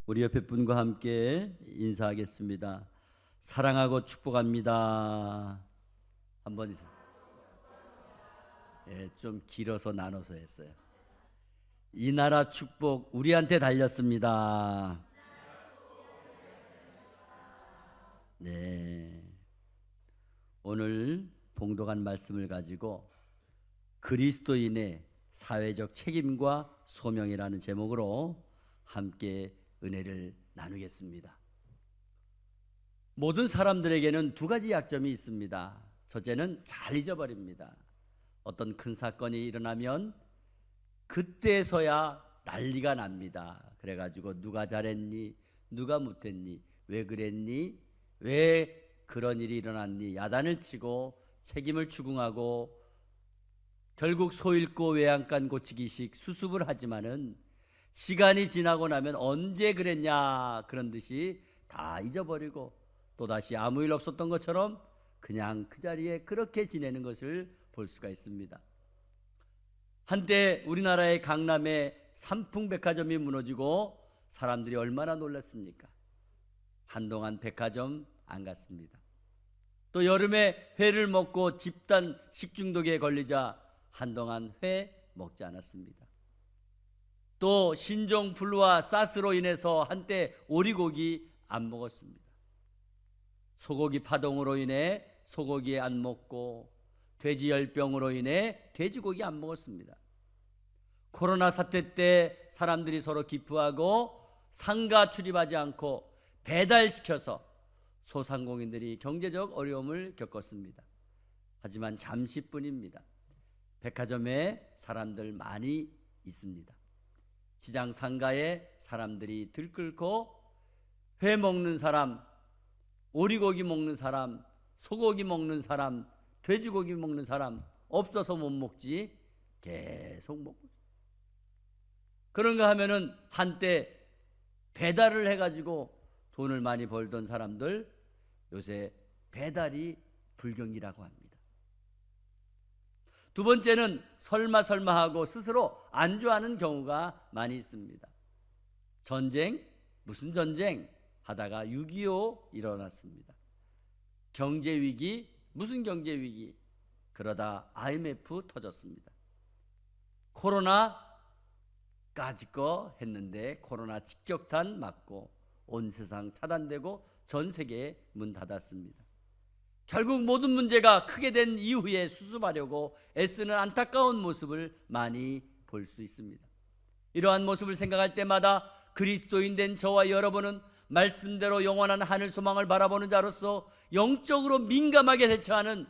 우리 옆에 분과 함께 인사하겠습니다. 사랑하고 축복합니다. 한번 좀 길어서 나눠서 했어요. 이 나라 축복 우리한테 달렸습니다. 네. 오늘 봉독한 말씀을 가지고 그리스도인의 사회적 책임과 소명이라는 제목으로 함께 은혜를 나누겠습니다. 모든 사람들에게는 두 가지 약점이 있습니다. 첫째는 잘 잊어버립니다. 어떤 큰 사건이 일어나면 그때서야 난리가 납니다. 그래가지고 누가 잘했니? 누가 못했니? 왜 그랬니? 왜 그런 일이 일어났니? 야단을 치고 책임을 추궁하고 결국 소 잃고 외양간 고치기식 수습을 하지만은 시간이 지나고 나면 언제 그랬냐 그런 듯이 다 잊어버리고 또다시 아무 일 없었던 것처럼 그냥 그 자리에 그렇게 지내는 것을 볼 수가 있습니다. 한때 우리나라의 강남에 삼풍백화점이 무너지고 사람들이 얼마나 놀랐습니까? 한동안 백화점 안 갔습니다. 또 여름에 회를 먹고 집단 식중독에 걸리자 한동안 회 먹지 않았습니다. 또 신종플루와 사스로 인해서 한때 오리고기 안 먹었습니다. 소고기 파동으로 인해 소고기 안 먹고 돼지열병으로 인해 돼지고기 안 먹었습니다. 코로나 사태 때 사람들이 서로 기부하고 상가 출입하지 않고 배달시켜서 소상공인들이 경제적 어려움을 겪었습니다. 하지만 잠시뿐입니다. 백화점에 사람들 많이 있습니다. 시장 상가에 사람들이 들끓고 회 먹는 사람, 오리고기 먹는 사람, 소고기 먹는 사람, 돼지고기 먹는 사람 없어서 못 먹지 계속 먹고 있어요. 그런가 하면은 한때 배달을 해가지고 돈을 많이 벌던 사람들 요새 배달이 불경이라고 합니다. 두 번째는 설마 하고 스스로 안주하는 경우가 많이 있습니다. 전쟁, 무슨 전쟁 하다가 6.25 일어났습니다. 경제위기, 무슨 경제위기 그러다 IMF 터졌습니다. 코로나까지 거 했는데 코로나 직격탄 맞고 온 세상 차단되고 전 세계에 문 닫았습니다. 결국 모든 문제가 크게 된 이후에 수습하려고 애쓰는 안타까운 모습을 많이 볼 수 있습니다. 이러한 모습을 생각할 때마다 그리스도인 된 저와 여러분은 말씀대로 영원한 하늘 소망을 바라보는 자로서 영적으로 민감하게 대처하는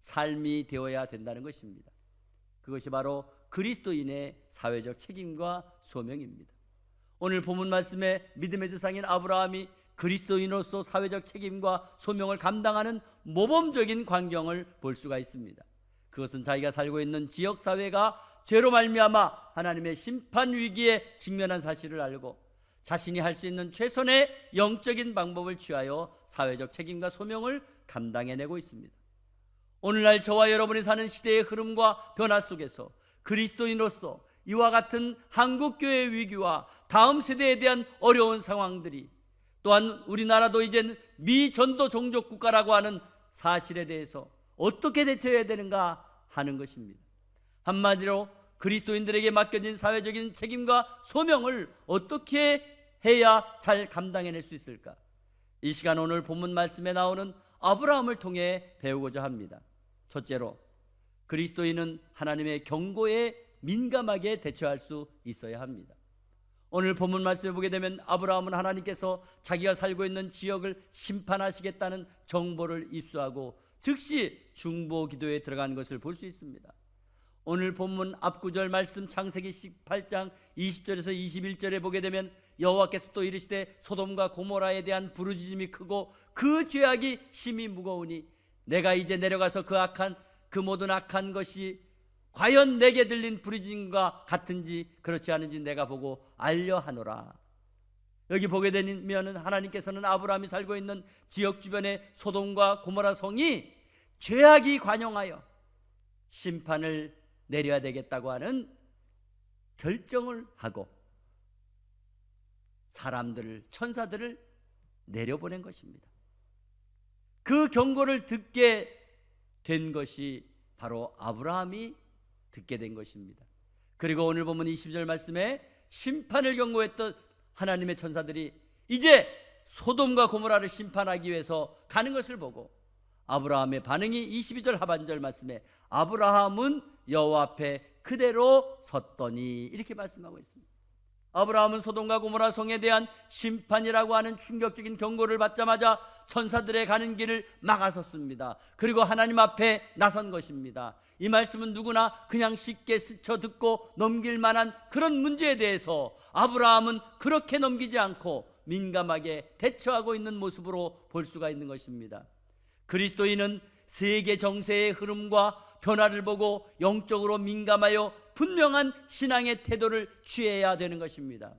삶이 되어야 된다는 것입니다. 그것이 바로 그리스도인의 사회적 책임과 소명입니다. 오늘 본문 말씀에 믿음의 조상인 아브라함이 그리스도인으로서 사회적 책임과 소명을 감당하는 모범적인 광경을 볼 수가 있습니다. 그것은 자기가 살고 있는 지역사회가 죄로 말미암아 하나님의 심판 위기에 직면한 사실을 알고 자신이 할 수 있는 최선의 영적인 방법을 취하여 사회적 책임과 소명을 감당해내고 있습니다. 오늘날 저와 여러분이 사는 시대의 흐름과 변화 속에서 그리스도인으로서 이와 같은 한국교회의 위기와 다음 세대에 대한 어려운 상황들이 또한 우리나라도 이제는 미전도 종족 국가라고 하는 사실에 대해서 어떻게 대처해야 되는가 하는 것입니다. 한마디로 그리스도인들에게 맡겨진 사회적인 책임과 소명을 어떻게 해야 잘 감당해낼 수 있을까? 이 시간 오늘 본문 말씀에 나오는 아브라함을 통해 배우고자 합니다. 첫째로 그리스도인은 하나님의 경고에 민감하게 대처할 수 있어야 합니다. 오늘 본문 말씀을 보게 되면 아브라함은 하나님께서 자기가 살고 있는 지역을 심판하시겠다는 정보를 입수하고 즉시 중보 기도에 들어간 것을 볼 수 있습니다. 오늘 본문 앞구절 말씀 창세기 18장 20절에서 21절에 보게 되면 여호와께서 또 이르시되 소돔과 고모라에 대한 부르짖음이 크고 그 죄악이 심히 무거우니 내가 이제 내려가서 그 모든 악한 것이 과연 내게 들린 부르짖음과 같은지 그렇지 않은지 내가 보고 알려 하노라. 여기 보게 되면 하나님께서는 아브라함이 살고 있는 지역 주변의 소돔과 고모라 성이 죄악이 관영하여 심판을 내려야 되겠다고 하는 결정을 하고 사람들을, 천사들을 내려보낸 것입니다. 그 경고를 듣게 된 것이 바로 아브라함이 듣게 된 것입니다. 그리고 오늘 보면 20절 말씀에 심판을 경고했던 하나님의 천사들이 이제 소돔과 고모라를 심판하기 위해서 가는 것을 보고 아브라함의 반응이 22절 하반절 말씀에 아브라함은 여호와 앞에 그대로 섰더니 이렇게 말씀하고 있습니다. 아브라함은 소돔과 고모라 성에 대한 심판이라고 하는 충격적인 경고를 받자마자 천사들의 가는 길을 막아섰습니다. 그리고 하나님 앞에 나선 것입니다. 이 말씀은 누구나 그냥 쉽게 스쳐 듣고 넘길 만한 그런 문제에 대해서 아브라함은 그렇게 넘기지 않고 민감하게 대처하고 있는 모습으로 볼 수가 있는 것입니다. 그리스도인은 세계 정세의 흐름과 변화를 보고 영적으로 민감하여 분명한 신앙의 태도를 취해야 되는 것입니다.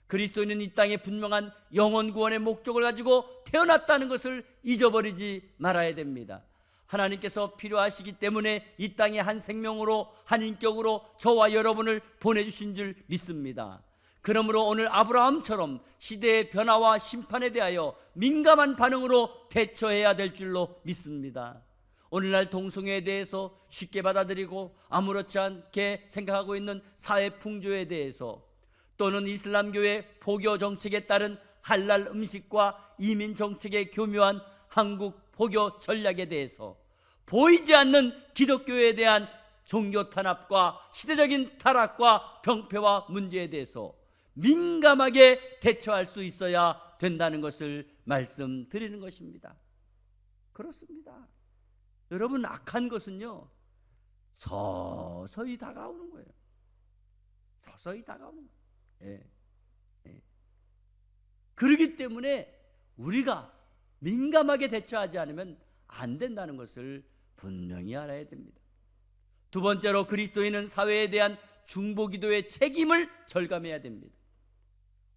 그리스도인은 이 땅에 분명한 영혼 구원의 목적을 가지고 태어났다는 것을 잊어버리지 말아야 됩니다. 하나님께서 필요하시기 때문에 이 땅에 한 생명으로, 한 인격으로 저와 여러분을 보내주신 줄 믿습니다. 그러므로 오늘 아브라함처럼 시대의 변화와 심판에 대하여 민감한 반응으로 대처해야 될 줄로 믿습니다. 오늘날 동성애에 대해서 쉽게 받아들이고 아무렇지 않게 생각하고 있는 사회 풍조에 대해서, 또는 이슬람교의 포교 정책에 따른 할랄 음식과 이민 정책에 교묘한 한국 포교 전략에 대해서, 보이지 않는 기독교에 대한 종교 탄압과 시대적인 타락과 병폐와 문제에 대해서 민감하게 대처할 수 있어야 된다는 것을 말씀드리는 것입니다. 그렇습니다. 여러분, 악한 것은요 서서히 다가오는 거예요. 서서히 다가오는 거예요. 그렇기 때문에 우리가 민감하게 대처하지 않으면 안 된다는 것을 분명히 알아야 됩니다. 두 번째로, 그리스도인은 사회에 대한 중보기도의 책임을 절감해야 됩니다.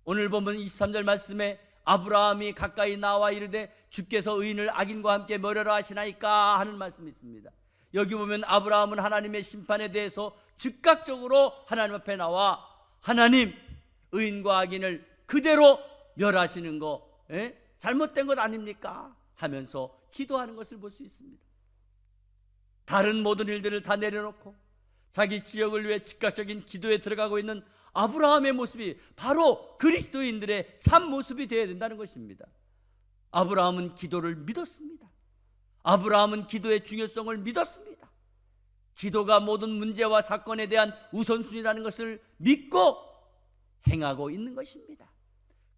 오늘 보면 23절 말씀에 아브라함이 가까이 나와 이르되 주께서 의인을 악인과 함께 멸하라 하시나이까 하는 말씀이 있습니다. 여기 보면 아브라함은 하나님의 심판에 대해서 즉각적으로 하나님 앞에 나와 하나님, 의인과 악인을 그대로 멸하시는 거 잘못된 것 아닙니까? 하면서 기도하는 것을 볼 수 있습니다. 다른 모든 일들을 다 내려놓고 자기 지역을 위해 즉각적인 기도에 들어가고 있는 아브라함의 모습이 바로 그리스도인들의 참 모습이 되어야 된다는 것입니다. 아브라함은 기도를 믿었습니다. 아브라함은 기도의 중요성을 믿었습니다. 기도가 모든 문제와 사건에 대한 우선순위라는 것을 믿고 행하고 있는 것입니다.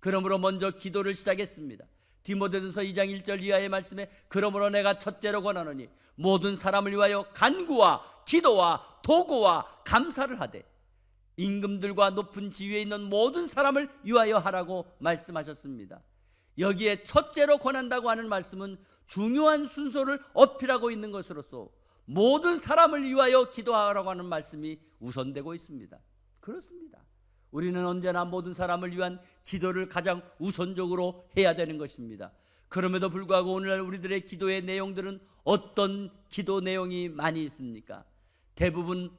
그러므로 먼저 기도를 시작했습니다. 디모데전서 2장 1절 이하의 말씀에 그러므로 내가 첫째로 권하노니 모든 사람을 위하여 간구와 기도와 도구와 감사를 하되 임금들과 높은 지위에 있는 모든 사람을 위하여 하라고 말씀하셨습니다. 여기에 첫째로 권한다고 하는 말씀은 중요한 순서를 어필하고 있는 것으로서 모든 사람을 위하여 기도하라고 하는 말씀이 우선되고 있습니다. 그렇습니다. 우리는 언제나 모든 사람을 위한 기도를 가장 우선적으로 해야 되는 것입니다. 그럼에도 불구하고 오늘날 우리들의 기도의 내용들은 어떤 기도 내용이 많이 있습니까? 대부분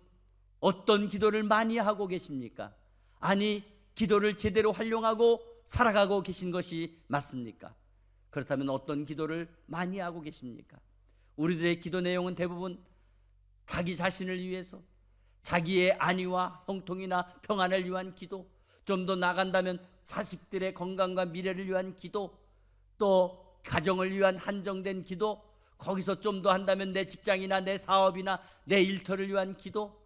어떤 기도를 많이 하고 계십니까? 아니, 기도를 제대로 활용하고 살아가고 계신 것이 맞습니까? 그렇다면 어떤 기도를 많이 하고 계십니까? 우리들의 기도 내용은 대부분 자기 자신을 위해서, 자기의 안위와 형통이나 평안을 위한 기도, 좀 더 나간다면 자식들의 건강과 미래를 위한 기도, 또 가정을 위한 한정된 기도, 거기서 좀 더 한다면 내 직장이나 내 사업이나 내 일터를 위한 기도,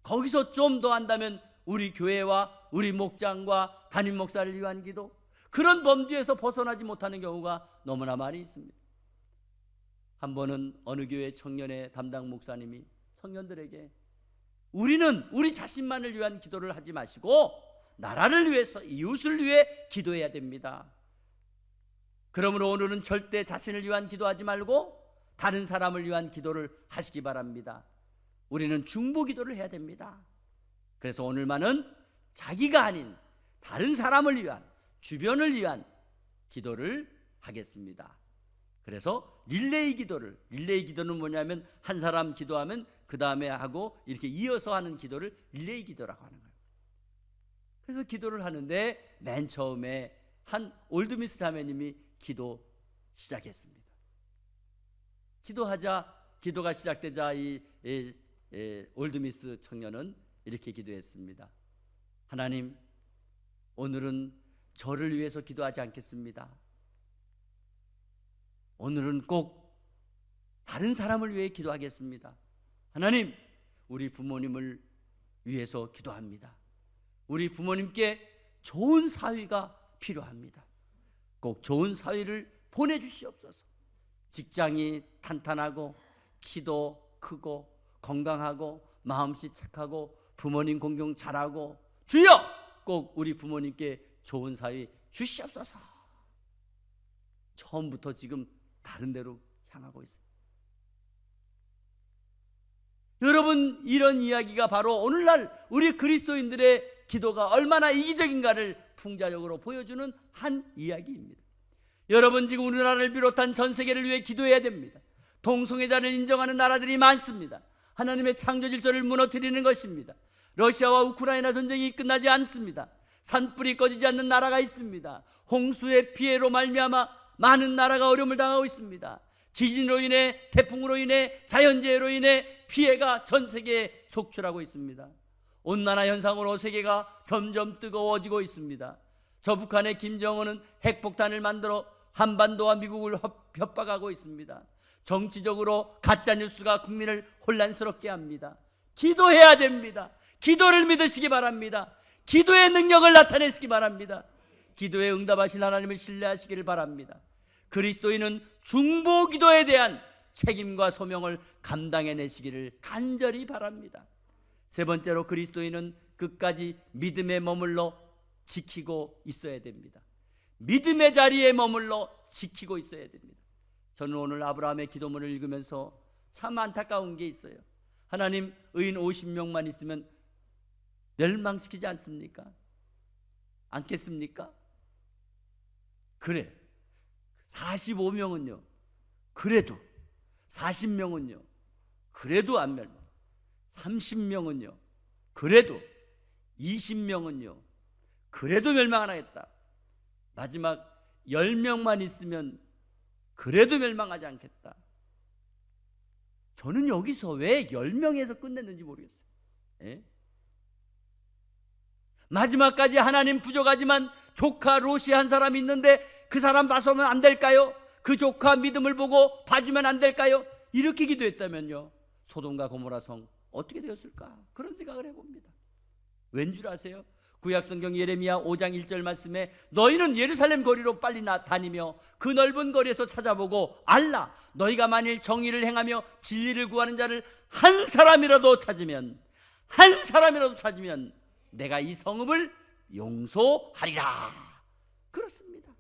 거기서 좀 더 한다면 우리 교회와 우리 목장과 담임 목사를 위한 기도, 그런 범주에서 벗어나지 못하는 경우가 너무나 많이 있습니다. 한 번은 어느 교회 청년의 담당 목사님이 청년들에게 우리는 우리 자신만을 위한 기도를 하지 마시고 나라를 위해서, 이웃을 위해 기도해야 됩니다. 그러므로 오늘은 절대 자신을 위한 기도하지 말고 다른 사람을 위한 기도를 하시기 바랍니다. 우리는 중보 기도를 해야 됩니다. 그래서 오늘만은 자기가 아닌 다른 사람을 위한, 주변을 위한 기도를 하겠습니다. 그래서 릴레이 기도는 뭐냐면 한 사람 기도하면 그 다음에 하고 이렇게 이어서 하는 기도를 릴레이 기도라고 하는 거예요. 그래서 기도를 하는데 맨 처음에 한 올드미스 자매님이 기도 시작했습니다. 기도가 시작되자 이 올드미스 청년은 이렇게 기도했습니다. 하나님, 오늘은 저를 위해서 기도하지 않겠습니다. 오늘은 꼭 다른 사람을 위해 기도하겠습니다. 하나님, 우리 부모님을 위해서 기도합니다. 우리 부모님께 좋은 사위가 필요합니다. 꼭 좋은 사위를 보내주시옵소서. 직장이 탄탄하고 키도 크고 건강하고 마음씨 착하고 부모님 공경 잘하고, 주여 꼭 우리 부모님께 좋은 사위 주시옵소서. 처음부터 지금 다른 데로 향하고 있어요. 여러분, 이런 이야기가 바로 오늘날 우리 그리스도인들의 기도가 얼마나 이기적인가를 풍자적으로 보여주는 한 이야기입니다. 여러분, 지금 우리나라를 비롯한 전 세계를 위해 기도해야 됩니다. 동성애자를 인정하는 나라들이 많습니다. 하나님의 창조 질서를 무너뜨리는 것입니다. 러시아와 우크라이나 전쟁이 끝나지 않습니다. 산불이 꺼지지 않는 나라가 있습니다. 홍수의 피해로 말미암아 많은 나라가 어려움을 당하고 있습니다. 지진으로 인해, 태풍으로 인해, 자연재해로 인해 피해가 전 세계에 속출하고 있습니다. 온난화 현상으로 세계가 점점 뜨거워지고 있습니다. 저 북한의 김정은은 핵폭탄을 만들어 한반도와 미국을 협박하고 있습니다. 정치적으로 가짜뉴스가 국민을 혼란스럽게 합니다. 기도해야 됩니다. 기도를 믿으시기 바랍니다. 기도의 능력을 나타내시기 바랍니다. 기도에 응답하실 하나님을 신뢰하시기를 바랍니다. 그리스도인은 중보기도에 대한 책임과 소명을 감당해내시기를 간절히 바랍니다. 세 번째로, 그리스도인은 끝까지 믿음에 머물러 지키고 있어야 됩니다. 믿음의 자리에 머물러 지키고 있어야 됩니다. 저는 오늘 아브라함의 기도문을 읽으면서 참 안타까운 게 있어요. 하나님, 의인 50명만 있으면 멸망시키지 않습니까? 않겠습니까? 그래, 45명은요 그래도, 40명은요 그래도 안 멸망, 30명은요 그래도, 20명은요 그래도 멸망 안 하겠다. 마지막 10명만 있으면 그래도 멸망하지 않겠다. 저는 여기서 왜 10명에서 끝냈는지 모르겠어요. 예? 마지막까지 하나님, 부족하지만 조카 로시 한 사람이 있는데 그 사람 봐서면 안 될까요? 그 조카 믿음을 보고 봐주면 안 될까요? 이렇게 기도했다면요, 소돔과 고모라 성 어떻게 되었을까? 그런 생각을 해봅니다. 왠 줄 아세요? 구약성경 예레미야 5장 1절 말씀에 너희는 예루살렘 거리로 빨리 다니며 그 넓은 거리에서 찾아보고 알라, 너희가 만일 정의를 행하며 진리를 구하는 자를 한 사람이라도 찾으면 내가 이 성읍을 용서하리라. 그렇습니다.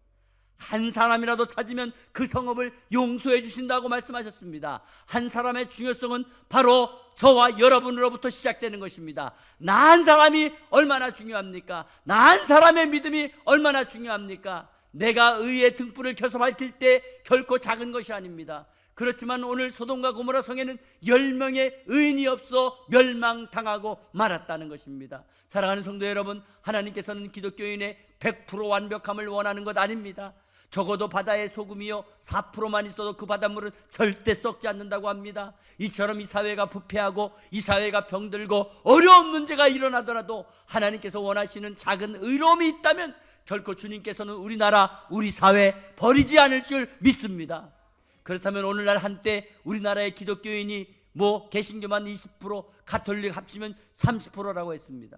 한 사람이라도 찾으면 그 성읍을 용서해 주신다고 말씀하셨습니다. 한 사람의 중요성은 바로 저와 여러분으로부터 시작되는 것입니다. 나 한 사람이 얼마나 중요합니까? 나 한 사람의 믿음이 얼마나 중요합니까? 내가 의의 등불을 켜서 밝힐 때 결코 작은 것이 아닙니다. 그렇지만 오늘 소돔과 고모라 성에는 10명의 의인이 없어 멸망당하고 말았다는 것입니다. 사랑하는 성도 여러분, 하나님께서는 기독교인의 100% 완벽함을 원하는 것 아닙니다. 적어도 바다의 소금이요 4%만 있어도 그 바닷물은 절대 썩지 않는다고 합니다. 이처럼 이 사회가 부패하고 이 사회가 병들고 어려운 문제가 일어나더라도 하나님께서 원하시는 작은 의로움이 있다면 결코 주님께서는 우리나라, 우리 사회 버리지 않을 줄 믿습니다. 그렇다면 오늘날 한때 우리나라의 기독교인이 개신교만 20%, 가톨릭 합치면 30%라고 했습니다.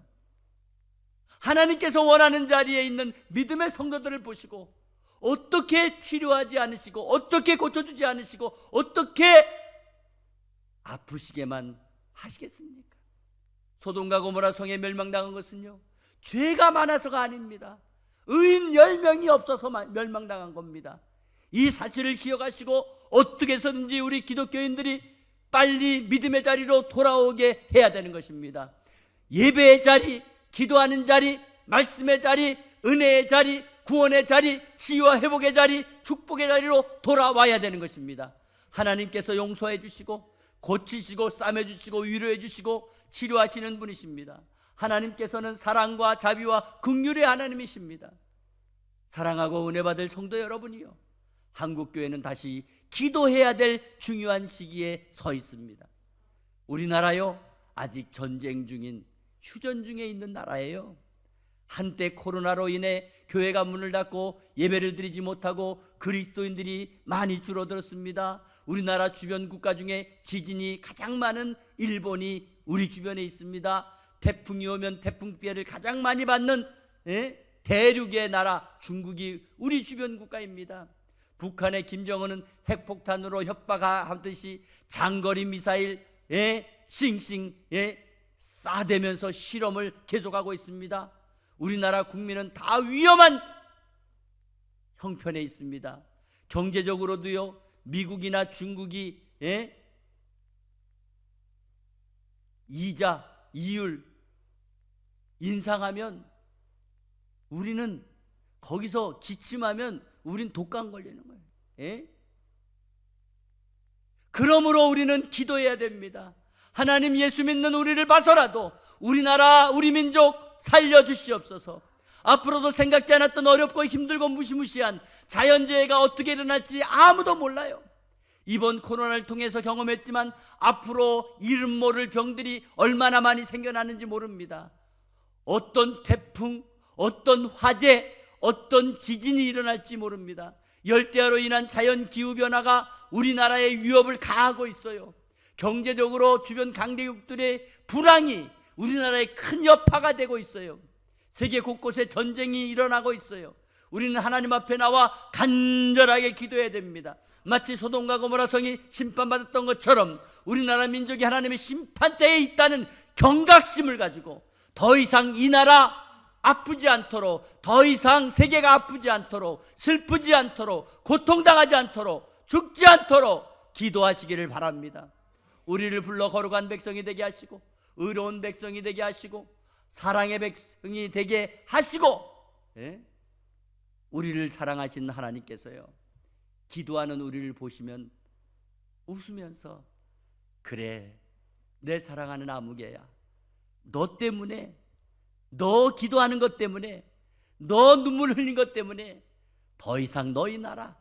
하나님께서 원하는 자리에 있는 믿음의 성도들을 보시고 어떻게 치료하지 않으시고 어떻게 고쳐주지 않으시고 어떻게 아프시게만 하시겠습니까? 소돔과 고모라 성에 멸망당한 것은요, 죄가 많아서가 아닙니다. 의인 10명이 없어서 멸망당한 겁니다. 이 사실을 기억하시고 어떻게 해서든지 우리 기독교인들이 빨리 믿음의 자리로 돌아오게 해야 되는 것입니다. 예배의 자리, 기도하는 자리, 말씀의 자리, 은혜의 자리, 구원의 자리, 치유와 회복의 자리, 축복의 자리로 돌아와야 되는 것입니다. 하나님께서 용서해 주시고 고치시고 싸매 주시고 위로해 주시고 치료하시는 분이십니다. 하나님께서는 사랑과 자비와 긍휼의 하나님이십니다. 사랑하고 은혜 받을 성도 여러분이요, 한국교회는 다시 기도해야 될 중요한 시기에 서 있습니다. 우리나라요, 아직 전쟁 중인, 휴전 중에 있는 나라예요. 한때 코로나로 인해 교회가 문을 닫고 예배를 드리지 못하고 그리스도인들이 많이 줄어들었습니다. 우리나라 주변 국가 중에 지진이 가장 많은 일본이 우리 주변에 있습니다. 태풍이 오면 태풍 피해를 가장 많이 받는 대륙의 나라 중국이 우리 주변 국가입니다. 북한의 김정은은 핵폭탄으로 협박하듯이 장거리 미사일 싱싱 쏴대면서 실험을 계속하고 있습니다. 우리나라 국민은 다 위험한 형편에 있습니다. 경제적으로도요, 미국이나 중국이 이자, 이율 인상하면 우리는 거기서 기침하면 우린 독감 걸리는 거예요. 그러므로 우리는 기도해야 됩니다. 하나님 예수 믿는 우리를 봐서라도 우리나라, 우리 민족 살려주시옵소서. 앞으로도 생각지 않았던 어렵고 힘들고 무시무시한 자연재해가 어떻게 일어날지 아무도 몰라요. 이번 코로나를 통해서 경험했지만 앞으로 이름 모를 병들이 얼마나 많이 생겨나는지 모릅니다. 어떤 태풍, 어떤 화재, 어떤 지진이 일어날지 모릅니다. 열대야로 인한 자연 기후변화가 우리나라에 위협을 가하고 있어요. 경제적으로 주변 강대국들의 불황이 우리나라에 큰 여파가 되고 있어요. 세계 곳곳에 전쟁이 일어나고 있어요. 우리는 하나님 앞에 나와 간절하게 기도해야 됩니다. 마치 소돔과 고모라 성이 심판받았던 것처럼 우리나라 민족이 하나님의 심판대에 있다는 경각심을 가지고 더 이상 이 나라 아프지 않도록, 더 이상 세계가 아프지 않도록, 슬프지 않도록, 고통당하지 않도록, 죽지 않도록 기도하시기를 바랍니다. 우리를 불러 거룩한 백성이 되게 하시고 의로운 백성이 되게 하시고 사랑의 백성이 되게 하시고 우리를 사랑하시는 하나님께서요, 기도하는 우리를 보시면 웃으면서 그래, 내 사랑하는 아무개야, 너 때문에, 너 기도하는 것 때문에, 너 눈물 흘린 것 때문에 더 이상 너희 나라,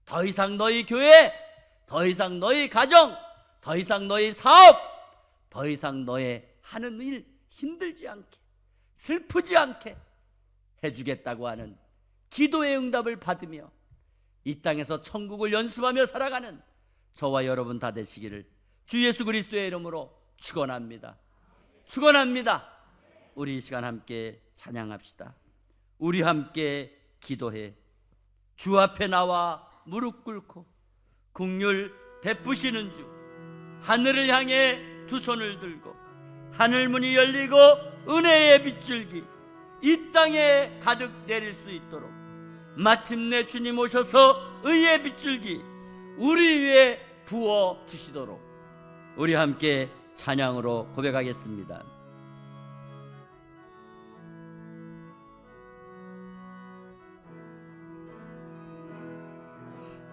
더 이상 너희 교회, 더 이상 너희 가정, 더 이상 너희 사업, 더 이상 너의 하는 일 힘들지 않게, 슬프지 않게 해주겠다고 하는 기도의 응답을 받으며 이 땅에서 천국을 연습하며 살아가는 저와 여러분 다 되시기를 주 예수 그리스도의 이름으로 축원합니다. 축원합니다. 우리 이 시간 함께 찬양합시다. 우리 함께 기도해 주 앞에 나와 무릎 꿇고 긍휼 베푸시는 주, 하늘을 향해 두 손을 들고 하늘 문이 열리고 은혜의 빗줄기 이 땅에 가득 내릴 수 있도록 마침내 주님 오셔서 의의 빗줄기 우리 위에 부어 주시도록 우리 함께 찬양으로 고백하겠습니다.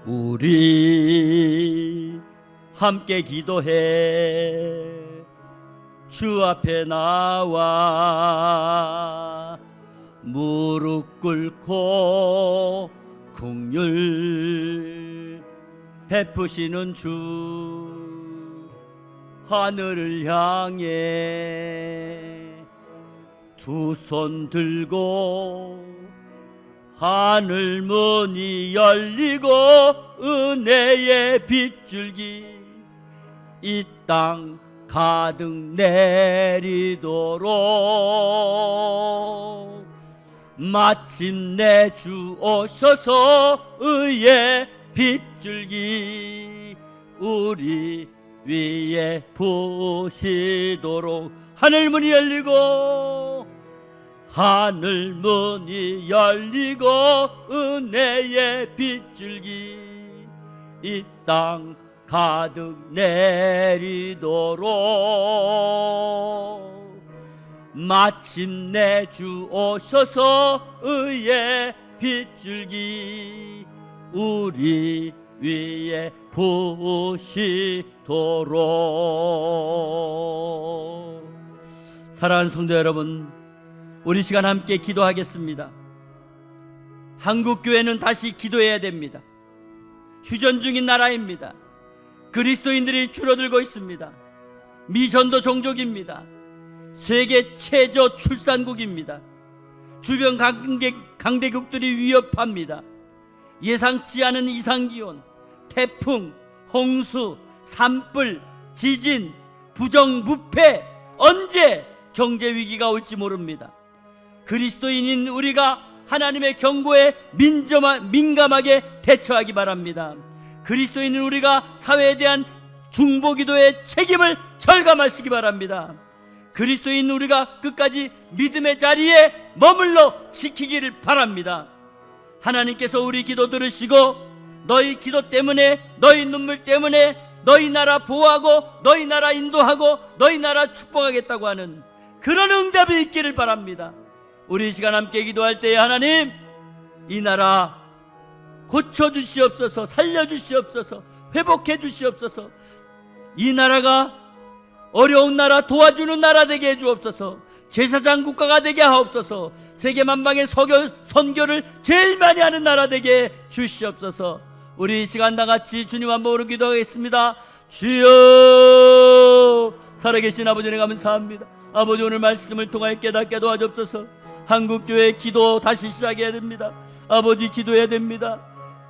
우리 함께 기도해 주 앞에 나와 무릎 꿇고 긍휼 베푸시는 주, 하늘을 향해 두 손 들고 하늘 문이 열리고 은혜의 빗줄기 이 땅 가득 내리도록 마침내 주 오셔서 의의 빗줄기 우리 위에 부시도록 하늘 문이 열리고 하늘 문이 열리고 은혜의 빗줄기 이 땅 가득 내리도록 마침내 주 오셔서 의의 빗줄기 우리 위에 부시도록 사랑하는 성도 여러분, 우리 시간 함께 기도하겠습니다. 한국 교회는 다시 기도해야 됩니다. 휴전 중인 나라입니다. 그리스도인들이 줄어들고 있습니다. 미전도 종족입니다. 세계 최저 출산국입니다. 주변 강대국들이 위협합니다. 예상치 않은 이상기온, 태풍, 홍수, 산불, 지진, 부정부패, 언제 경제위기가 올지 모릅니다. 그리스도인인 우리가 하나님의 경고에 민감하게 대처하기 바랍니다. 그리스도인인 우리가 사회에 대한 중보기도의 책임을 절감하시기 바랍니다. 그리스도인 우리가 끝까지 믿음의 자리에 머물러 지키기를 바랍니다. 하나님께서 우리 기도 들으시고 너희 기도 때문에, 너희 눈물 때문에 너희 나라 보호하고 너희 나라 인도하고 너희 나라 축복하겠다고 하는 그런 응답이 있기를 바랍니다. 우리 이 시간 함께 기도할 때에 하나님, 이 나라 고쳐주시옵소서, 살려주시옵소서, 회복해주시옵소서. 이 나라가 어려운 나라, 도와주는 나라 되게 해주옵소서. 제사장 국가가 되게 하옵소서. 세계 만방의 선교를 제일 많이 하는 나라 되게 주시옵소서. 우리 이 시간 다같이 주님 한번으로 기도하겠습니다. 주여, 살아계신 아버지를 감사합니다. 아버지, 오늘 말씀을 통하여 깨닫게 도와주옵소서. 한국교회 기도 다시 시작해야 됩니다. 아버지, 기도해야 됩니다.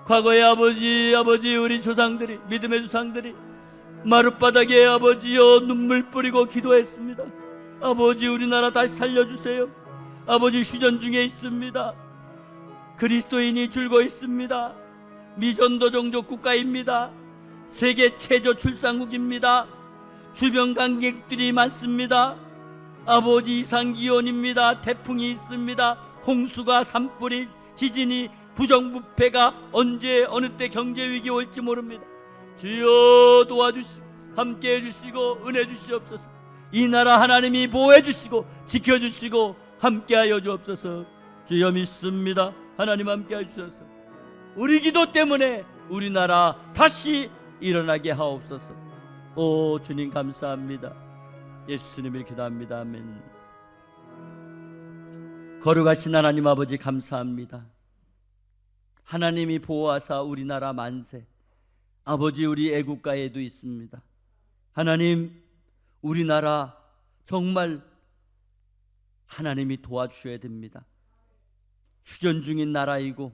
과거에 아버지 우리 조상들이, 믿음의 조상들이 마룻바닥에 아버지여 눈물 뿌리고 기도했습니다. 아버지, 우리나라 다시 살려주세요. 아버지, 휴전 중에 있습니다. 그리스도인이 줄고 있습니다. 미전도 종족 국가입니다. 세계 최저 출산국입니다. 주변 관객들이 많습니다. 아버지, 이상기온입니다. 태풍이 있습니다. 홍수가, 산불이, 지진이, 부정부패가 언제 어느 때 경제위기 올지 모릅니다. 주여 도와주시고 함께해 주시고 은혜 주시옵소서. 이 나라 하나님이 보호해 주시고 지켜 주시고 함께하여 주옵소서. 주여 믿습니다. 하나님 함께해 주셔서 우리 기도 때문에 우리나라 다시 일어나게 하옵소서. 오 주님 감사합니다. 예수님을 기도합니다. 아멘. 거룩하신 하나님 아버지 감사합니다. 하나님이 보호하사 우리나라 만세, 아버지 우리 애국가에도 있습니다. 하나님, 우리나라 정말 하나님이 도와주셔야 됩니다. 휴전 중인 나라이고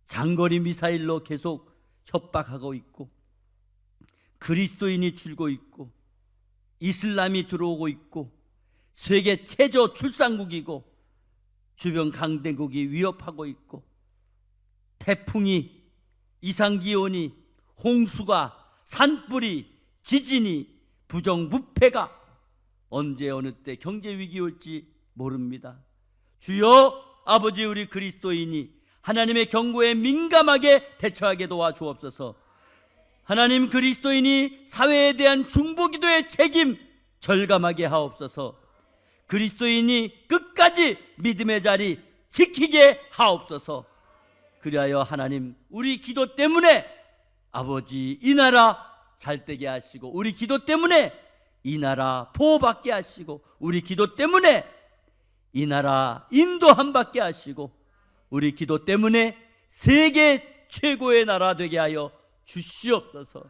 장거리 미사일로 계속 협박하고 있고 그리스도인이 줄고 있고 이슬람이 들어오고 있고 세계 최저 출산국이고 주변 강대국이 위협하고 있고 태풍이, 이상기온이, 홍수가, 산불이, 지진이, 부정부패가 언제 어느 때 경제위기 올지 모릅니다. 주여, 아버지 우리 그리스도인이 하나님의 경고에 민감하게 대처하게 도와주옵소서. 하나님, 그리스도인이 사회에 대한 중보기도의 책임 절감하게 하옵소서. 그리스도인이 끝까지 믿음의 자리 지키게 하옵소서. 그리하여 하나님, 우리 기도 때문에 아버지 이 나라 잘되게 하시고, 우리 기도 때문에 이 나라 보호받게 하시고, 우리 기도 때문에 이 나라 인도함 받게 하시고, 우리 기도 때문에 세계 최고의 나라 되게 하여 주시옵소서.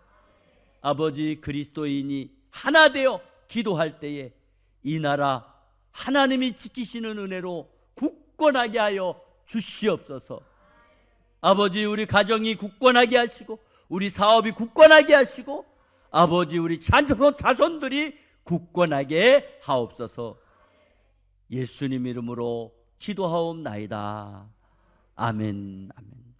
아버지, 그리스도인이 하나 되어 기도할 때에 이 나라 하나님이 지키시는 은혜로 굳건하게 하여 주시옵소서. 아버지, 우리 가정이 굳건하게 하시고 우리 사업이 굳건하게 하시고 아버지 우리 자손들이 굳건하게 하옵소서. 예수님 이름으로 기도하옵나이다. 아멘. 아멘.